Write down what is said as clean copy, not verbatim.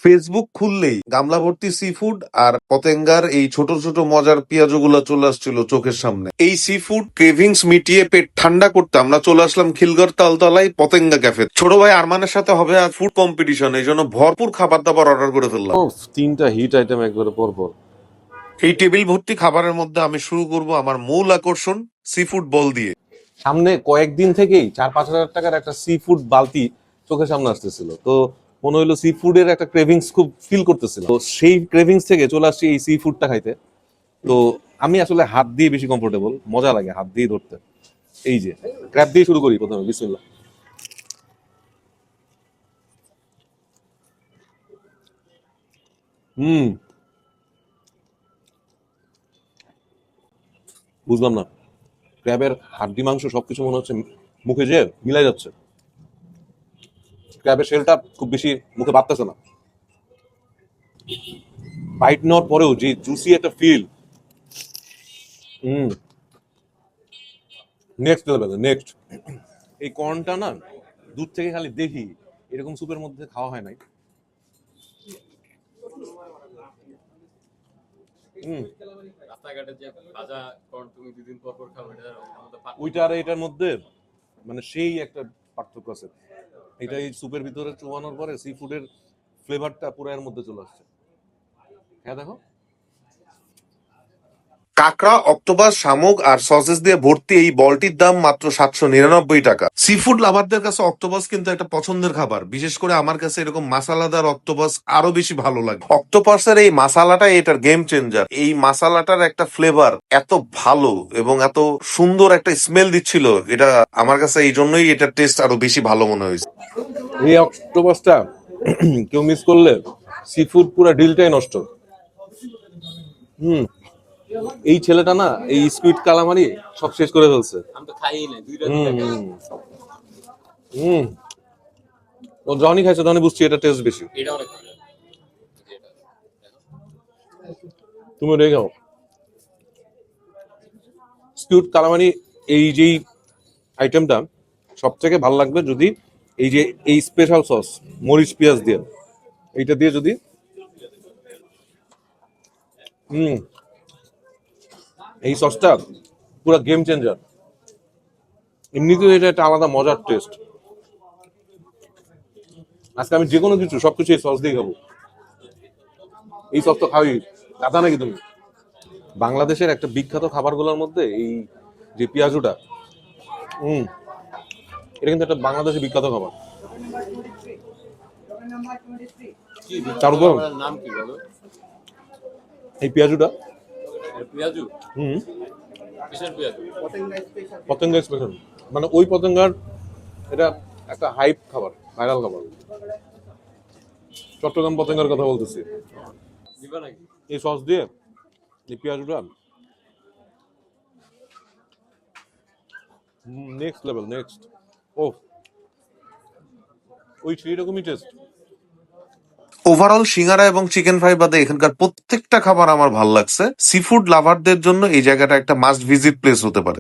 Facebook খুললেই গামলা ভর্তি সি ফুড আর পতেঙ্গার এই ছোট ছোট মজার পেঁয়াজগুলো চলে আসছিল চোখের সামনে। এই সি ফুড ক্রেভিংস মিটিয়ে পেট ঠান্ডা করতে আমরা চলে আসলাম খিলগড় তালতলায় পতেঙ্গা ক্যাফে। ছোট ভাই আরমানের সাথে হবে আর ফুড কম্পিটিশন, এই জন্য ভরপুর খাবার দাবার অর্ডার করে ফেললাম। ও, তিনটা হিট আইটেম একবারে পরপর। এই টেবিল ভর্তি খাবারের মধ্যে আমি শুরু করব আমার মূল আকর্ষণ সি ফুড বল দিয়ে। সামনে কয়েকদিন থেকেই 4-5 হাজার টাকার একটা সি ফুড বালতি চোখের সামনে আসতেছিল, তো মনে হলো সি ফুডের একটা ক্রেভিংস খুব ফিল করতেছিল, তো সেই ক্রেভিংস থেকে চলে আসছি এই সি ফুডটা খাইতে। তো আমি আসলে হাত দিয়ে বেশি কমফোর্টেবল, মজা লাগে হাত দিয়ে ধরতে। এই যে ক্র্যাব দিয়ে শুরু করি প্রথমে, বিসমিল্লাহ। হুম, বুঝলাম না, ক্র্যাবের হাড্ডি মাংস সবকিছু মনে হচ্ছে মুখে যে মিলাই যাচ্ছে। ক্র্যাবের শেলটা খুব বেশি মুখে বাড়তেছে না, বাইট নেওয়ার পরেও যে জুসি একটা ফিল। হুম, নেক্সট লেভেল, নেক্সট। এই কর্নটা না দূর থেকে খালি দেখি, এরকম স্যুপের মধ্যে খাওয়া হয় নাই। হুম, রাস্তাঘাটে যে ভাজা কর্ন তুমি দুদিন পর পর খাও, এটা আমাদের ওইটা আর এটার মধ্যে মানে সেই একটা পার্থক্য আছে। এটা এই স্যুপের ভিতরে চুবানোর পরে সি ফুডের ফ্লেভারটা পুরো এর মধ্যে চলে আসছে। হ্যাঁ দেখো, কাঁকড়া, অক্টোপাস, শামুক আর সসেস দিয়ে ভর্তি এই বলটির দাম মাত্র 799 টাকা। সি ফুড লাভারদের কাছে অক্টোপাস কিন্তু একটা পছন্দের খাবার, বিশেষ করে আমার কাছে এরকম মাসালাদার অক্টোপাস আরো বেশি ভালো লাগে। অক্টোপাসের এই মাসালাটাই এটার গেম চেঞ্জার। এই মাসালাটার একটা ফ্লেভার এত ভালো এবং এত সুন্দর একটা স্মেল দিচ্ছিল, এটা আমার কাছে এই জন্যই এটার টেস্ট আরো বেশি ভালো মনে হয়েছে। এই অক্টোপাসটা কেউ মিস করলে সি ফুড পুরো ডিলটাই নষ্ট। হুম, এই ছেলেটা না এই স্কুইড কালামারি সব শেষ করে ফেলছে। আমি তো খাইই নাই, দুইটা হুম দুইটা খাই। হুম হুম, ও যখনই খাইছে তখনই বুঝছি এটা টেস্ট বেশি। এটা অনেক ভালো। তুমি ওটাই খাও। স্কুইড কালামারি এই যেই আইটেমটা সব থেকে ভালো লাগবে যদি এই যে এই স্পেশাল সস মরিচ পেঁয়াজ দিয়ে, এইটা দিয়ে যদি হুম, এই সসটা পুরো গেম চেঞ্জার। এমনিতেও এটা একটা আলাদা মজার টেস্ট। আজকে আমি যে কোনো কিছু সবকিছু এই সস দিয়ে খাবো। এই সস তো খাওয়াই, গাধা নাকি তুমি? বাংলাদেশের একটা বিখ্যাত খাবারগুলোর মধ্যে এই যে পেঁয়াজুটা, হুম, এটা কিন্তু একটা বাংলাদেশের বিখ্যাত খাবার। কি চারু গরম, খাবারের নাম কি বলো? এই পেঁয়াজুটা, পেঁয়াজু, হুম, কিসের পেঁয়াজু? পতেঙ্গা স্পেশাল, মানে ওই পতেঙ্গার এটা একটা হাইপ খাবার, ভাইরাল খাবার। চট্টগ্রাম পতেঙ্গার কথা বলতেছি। দিবা নাকি? এই সস দিয়ে এই পেঁয়াজুটা নেক্সট লেভেল, নেক্সট। ও, ওই সেই রকমই টেস্ট। ওভারঅল সিঙ্গারা এবং চিকেন ফ্রাই বাদে এখানকার প্রত্যেকটা খাবার আমার ভালো লাগছে। সি ফুড লাভারদের জন্য এই জায়গাটা একটা মাস্ট ভিজিট প্লেস হতে পারে।